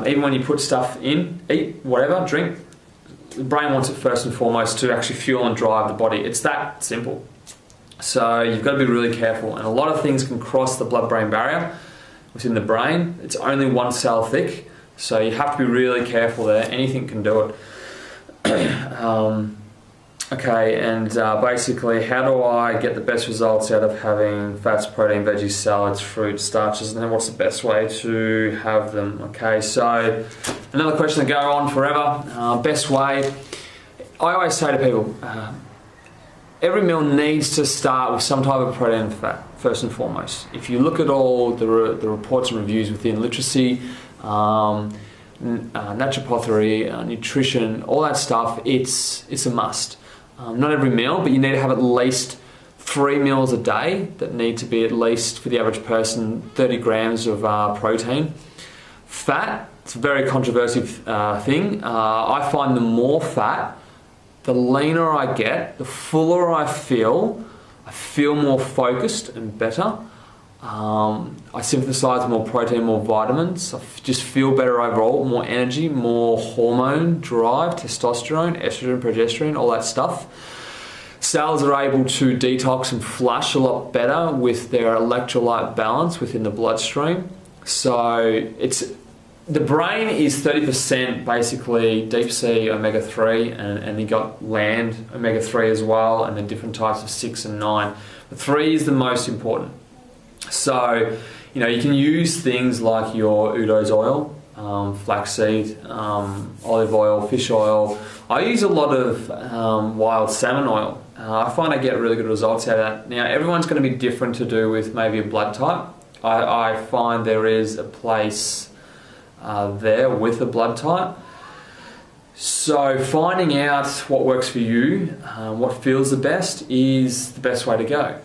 Even when you put stuff in, eat, whatever, drink, the brain wants it first and foremost to actually fuel and drive the body. It's that simple. So you've got to be really careful. And a lot of things can cross the blood-brain barrier within the brain. It's only one cell thick. So you have to be really careful there. Anything can do it. Okay, and basically, how do I get the best results out of having fats, protein, veggies, salads, fruits, starches, and then what's the best way to have them? Okay, so another question to go on forever. Best way, I always say to people, every meal needs to start with some type of protein and fat, first and foremost. If you look at all the reports and reviews within literacy, naturopathy, nutrition, all that stuff, it's a must. Not every meal, but you need to have at least 3 meals a day that need to be at least, for the average person, 30 grams of protein. Fat, it's a very controversial thing. I find the more fat, the leaner I get, the fuller I feel more focused and better. I synthesize more protein, more vitamins. I just feel better overall, more energy, more hormone drive, testosterone, estrogen, progesterone, all that stuff. Cells are able to detox and flush a lot better with their electrolyte balance within the bloodstream. So the brain is 30% basically deep sea omega-3 and you got land omega-3 as well, and then different types of 6 and 9. But 3 is the most important. So, you can use things like your Udo's oil, flaxseed, olive oil, fish oil. I use a lot of wild salmon oil. I find I get really good results out of that. Now, everyone's going to be different to do with maybe a blood type. I find there is a place there with a blood type. So finding out what works for you, what feels the best, is the best way to go.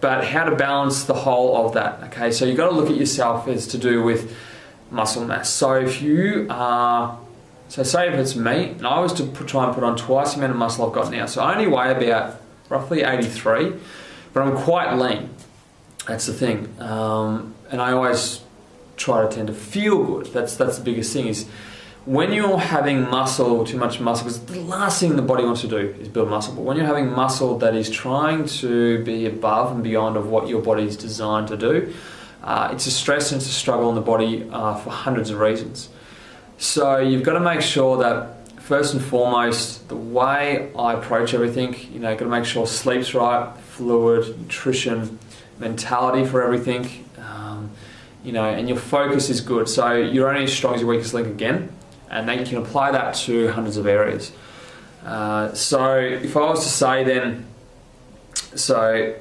But how to balance the whole of that, okay? So you've got to look at yourself as to do with muscle mass. So if you are, say if it's me, and I was to try and put on twice the amount of muscle I've got now. So I only weigh about roughly 83, but I'm quite lean. That's the thing. And I always try to tend to feel good. That's the biggest thing, is when you're having muscle, too much muscle, because the last thing the body wants to do is build muscle, but when you're having muscle that is trying to be above and beyond of what your body is designed to do, it's a stress and it's a struggle in the body for hundreds of reasons. So you've got to make sure that, first and foremost, the way I approach everything, got to make sure sleep's right, fluid, nutrition, mentality for everything, and your focus is good. So you're only as strong as your weakest link again. And then you can apply that to hundreds of areas. So if I was to say then, so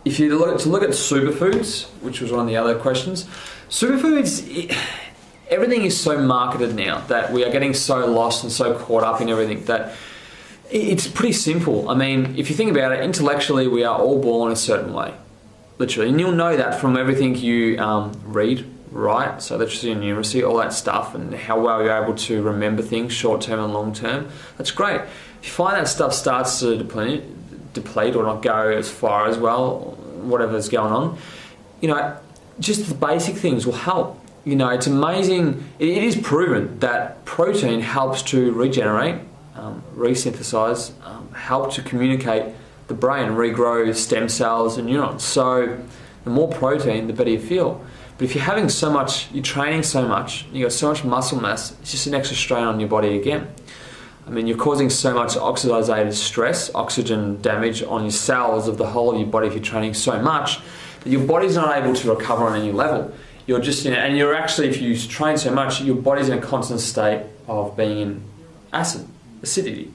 if you look at superfoods, which was one of the other questions, superfoods, everything is so marketed now that we are getting so lost and so caught up in everything that it's pretty simple. I mean, if you think about it, intellectually we are all born a certain way, literally. And you'll know that from everything you read, right? So literacy and numeracy, all that stuff, and how well you're able to remember things short term and long term. That's great. If you find that stuff starts to deplete or not go as far as well, whatever's going on, just the basic things will help. It's amazing. It is proven that protein helps to regenerate, resynthesize, help to communicate the brain, regrow stem cells and neurons. So the more protein, the better you feel. But if you're having so much, you're training so much, you've got so much muscle mass, it's just an extra strain on your body again. I mean, you're causing so much oxidative stress, oxygen damage on your cells of the whole of your body if you're training so much that your body's not able to recover on any level. You're just and you're actually, if you train so much, your body's in a constant state of being in acidity.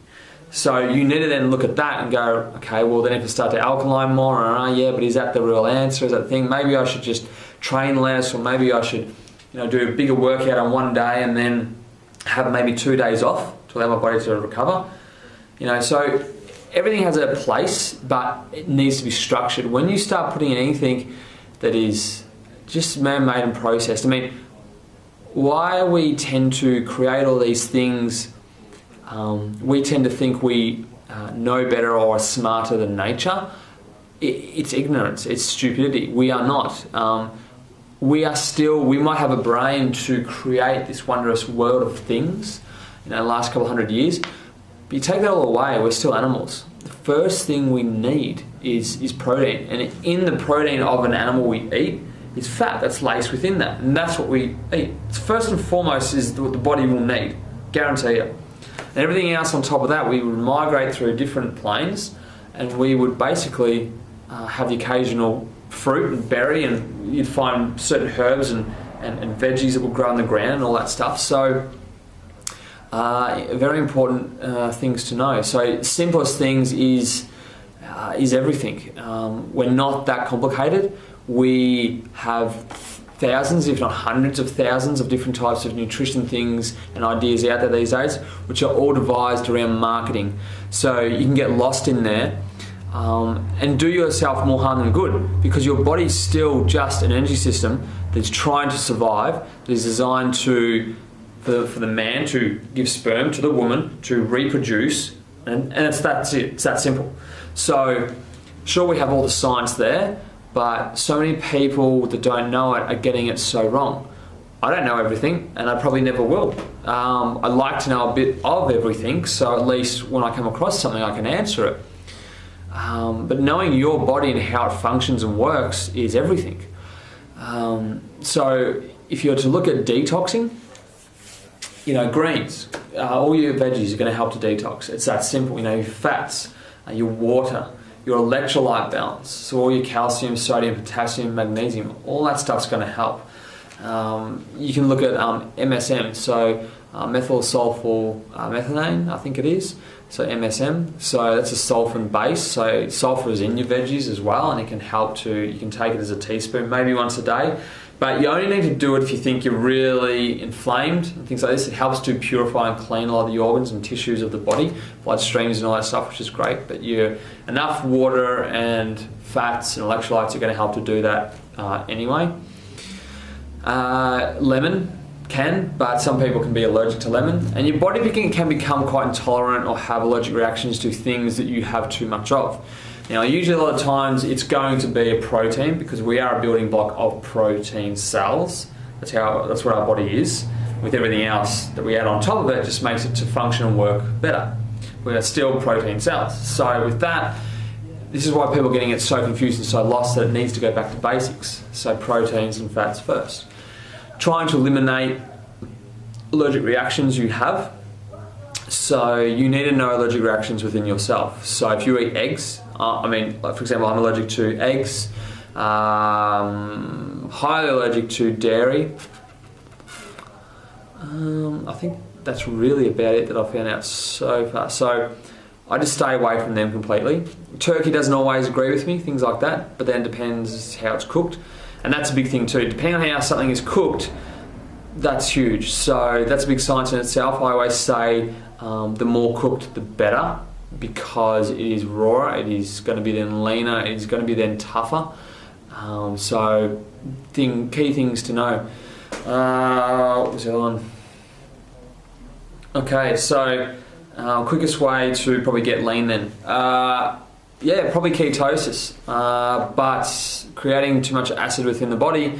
So you need to then look at that and go, okay, well then if I start to alkaline more, but is that the real answer? Is that the thing? Maybe I should just train less, or maybe I should, do a bigger workout on one day and then have maybe 2 days off to allow my body to recover. So everything has a place, but it needs to be structured. When you start putting in anything that is just man-made and processed, I mean, why we tend to create all these things, we tend to think we know better or are smarter than nature. It's ignorance, it's stupidity. We are not. we might have a brain to create this wondrous world of things in the last couple of 100 years, but you take that all away, we're still animals. The first thing we need is protein, and in the protein of an animal we eat is fat that's laced within that, and that's what we eat. First and foremost is what the body will need, guarantee it. And everything else on top of that, we would migrate through different planes, and we would basically have the occasional fruit and berry, and you'd find certain herbs and veggies that will grow on the ground and all that stuff. So very important things to know. So simplest things is everything. We're not that complicated. We have thousands, if not hundreds of thousands of different types of nutrition things and ideas out there these days, which are all devised around marketing. So you can get lost in there and do yourself more harm than good, because your body's still just an energy system that's trying to survive, that is designed for the man to give sperm to the woman to reproduce, and that's it. It's that simple. So sure, we have all the science there, but so many people that don't know it are getting it so wrong. I don't know everything, and I probably never will. I like to know a bit of everything, so at least when I come across something I can answer it. But knowing your body and how it functions and works is everything. So if you're to look at detoxing, greens, all your veggies are going to help to detox. It's that simple. Your fats, your water, your electrolyte balance, so all your calcium, sodium, potassium, magnesium, all that stuff's going to help. You can look at MSM, so methyl sulfur methionine, I think it is. So MSM, so that's a sulfur base. So sulfur is in your veggies as well, and it can help you can take it as a teaspoon, maybe once a day. But you only need to do it if you think you're really inflamed and things like this. It helps to purify and clean a lot of the organs and tissues of the body, blood streams and all that stuff, which is great. But enough water and fats and electrolytes are going to help to do that anyway. Lemon can, but some people can be allergic to lemon, and your body can become quite intolerant or have allergic reactions to things that you have too much of. Now, usually a lot of times it's going to be a protein, because we are a building block of protein cells. That's what our body is. With everything else that we add on top of it, just makes it to function and work better. We're still protein cells. So with that, this is why people are getting it so confused and so lost that it needs to go back to basics. So proteins and fats first. Trying to eliminate allergic reactions you have. So you need to know allergic reactions within yourself. So if you eat eggs, like for example, I'm allergic to eggs, highly allergic to dairy. I think that's really about it that I've found out so far. So I just stay away from them completely. Turkey doesn't always agree with me, things like that, but then depends how it's cooked. And that's a big thing too. Depending on how something is cooked, that's huge. So that's a big science in itself. I always say the more cooked, the better, because it is rawer, it is going to be then leaner, it is going to be then tougher. So key things to know. What was the other one? Okay, so quickest way to probably get lean then. Probably ketosis. But creating too much acid within the body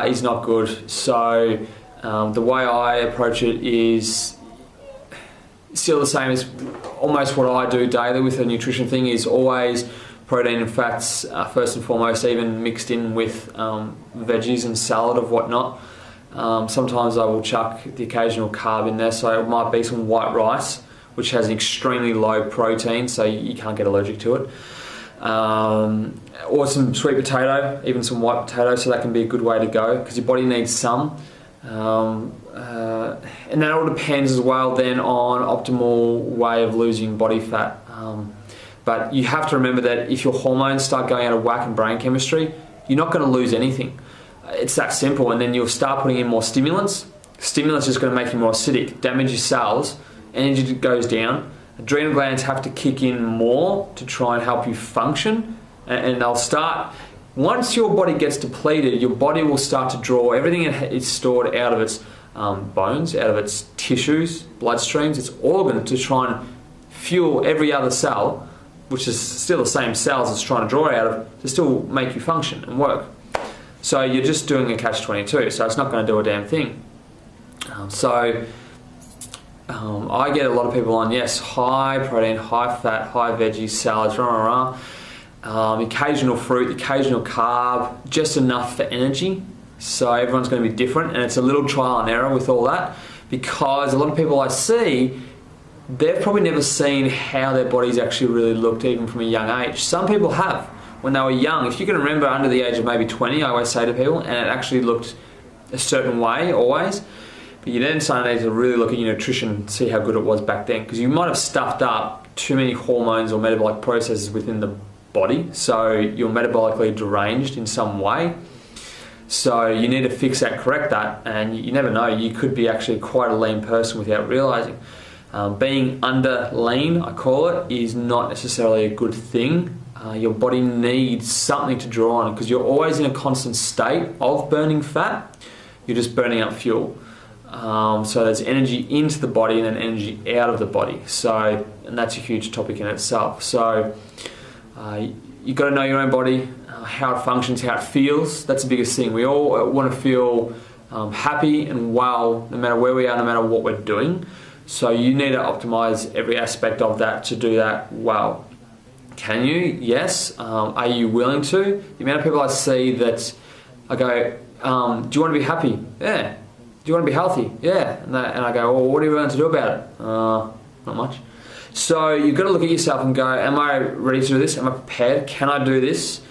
is not good. So the way I approach it is still the same as almost what I do daily with the nutrition thing, is always protein and fats first and foremost, even mixed in with veggies and salad of whatnot. Sometimes I will chuck the occasional carb in there, so it might be some white rice, which has an extremely low protein, so you can't get allergic to it. Or some sweet potato, even some white potato, so that can be a good way to go, because your body needs some. And that all depends as well then on optimal way of losing body fat. But you have to remember that if your hormones start going out of whack in brain chemistry, you're not going to lose anything. It's that simple. And then you'll start putting in more stimulants. Stimulants is going to make you more acidic, damage your cells, energy goes down. Adrenal glands have to kick in more to try and help you function, and they'll start. Once your body gets depleted, your body will start to draw everything it's stored out of its bones, out of its tissues, bloodstreams, its organ, to try and fuel every other cell, which is still the same cells it's trying to draw out of, to still make you function and work. So you're just doing a catch-22, so it's not going to do a damn thing. I get a lot of people on, yes, high protein, high fat, high veggies, salads, occasional fruit, occasional carb, just enough for energy. So everyone's going to be different, and it's a little trial and error with all that, because a lot of people I see, they've probably never seen how their bodies actually really looked, even from a young age. Some people have, when they were young. If you can remember under the age of maybe 20, I always say to people, and it actually looked a certain way always. But you then need to really look at your nutrition and see how good it was back then, because you might have stuffed up too many hormones or metabolic processes within the body, so you're metabolically deranged in some way. So you need to fix that, correct that, and you never know, you could be actually quite a lean person without realizing. Being under lean, I call it, is not necessarily a good thing. Your body needs something to draw on, because you're always in a constant state of burning fat. You're just burning up fuel. So there's energy into the body and then energy out of the body. So, and that's a huge topic in itself. So you've got to know your own body, how it functions, how it feels. That's the biggest thing. We all want to feel happy and well, no matter where we are, no matter what we're doing. So you need to optimize every aspect of that to do that well. Can you? Yes. Are you willing to? The amount of people I see that I go, do you want to be happy? Yeah. Do you want to be healthy? Yeah. And I go, well, what are you willing to do about it? Not much. So you've got to look at yourself and go, am I ready to do this? Am I prepared? Can I do this?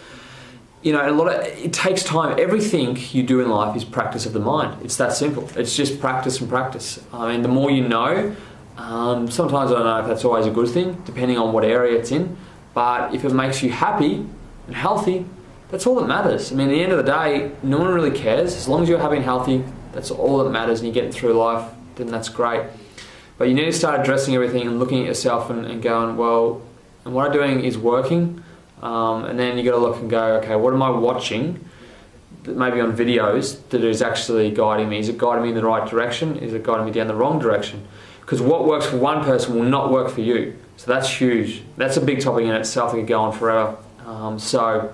You know, it takes time. Everything you do in life is practice of the mind. It's that simple. It's just practice and practice. I mean, the more you know, sometimes I don't know if that's always a good thing, depending on what area it's in. But if it makes you happy and healthy, that's all that matters. I mean, at the end of the day, no one really cares. As long as you're happy and healthy, that's all that matters, and you're getting through life, then that's great. But you need to start addressing everything and looking at yourself and going, well, and what I'm doing is working. And then you got to look and go, okay, what am I watching that maybe on videos that is actually guiding me? Is it guiding me in the right direction? Is it guiding me down the wrong direction? Because what works for one person will not work for you. So that's huge. That's a big topic in itself that could go on forever. So,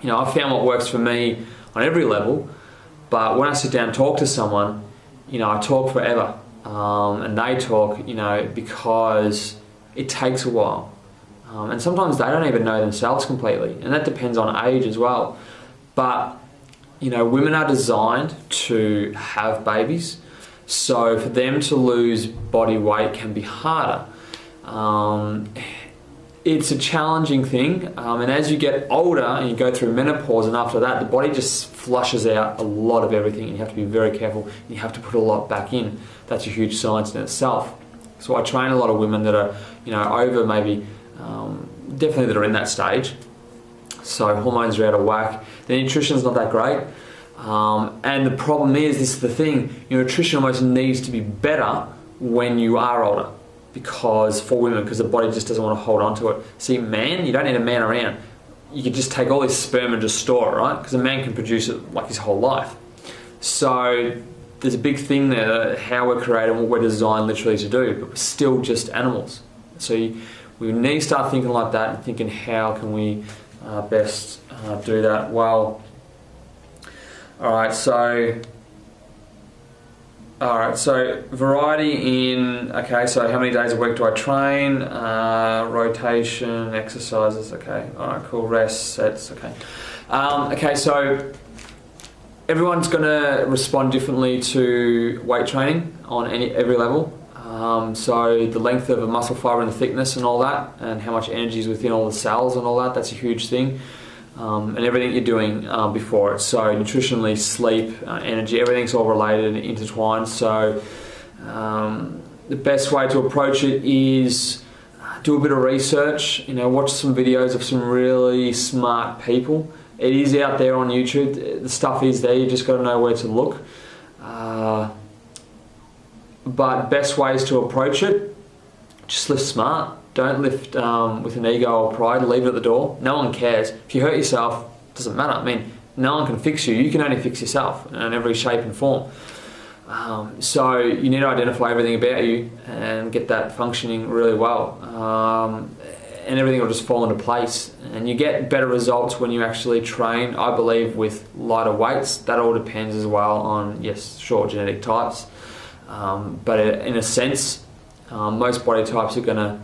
you know, I found what works for me on every level. But when I sit down and talk to someone, you know, I talk forever. And they talk, you know, because it takes a while. And sometimes they don't even know themselves completely. And that depends on age as well. But, you know, women are designed to have babies. So for them to lose body weight can be harder. It's a challenging thing. And as you get older and you go through menopause, and after that, the body just flushes out a lot of everything. And you have to be very careful. And you have to put a lot back in. That's a huge science in itself. So I train a lot of women that are, you know, over maybe, definitely that are in that stage. So hormones are out of whack. The nutrition's not that great. And the problem is, this is the thing, your nutrition almost needs to be better when you are older. Because for women, because the body just doesn't want to hold on to it. See, man, you don't need a man around. You can just take all this sperm and just store it, right? Because a man can produce it like his whole life. So there's a big thing there, how we're created and what we're designed literally to do, but we're still just animals. So we need to start thinking like that and thinking, how can we best do that well. Alright, so variety in, okay, so how many days a week do I train? Rotation, exercises, okay. Alright, cool, rest, sets, okay. Okay, so everyone's going to respond differently to weight training on every level. So the length of a muscle fiber and the thickness and all that, and how much energy is within all the cells and all that, that's a huge thing. And everything you're doing before it. So nutritionally, sleep, energy, everything's all related and intertwined. So the best way to approach it is do a bit of research, you know, watch some videos of some really smart people. It is out there on YouTube. The stuff is there, you just got to know where to look. But best ways to approach it, just lift smart. Don't lift with an ego or pride. Leave it at the door. No one cares. If you hurt yourself, it doesn't matter. I mean, no one can fix you. You can only fix yourself in every shape and form. So you need to identify everything about you and get that functioning really well. and everything will just fall into place. And you get better results when you actually train, I believe, with lighter weights. That all depends as well on, yes, sure, genetic types. But in a sense, most body types are going to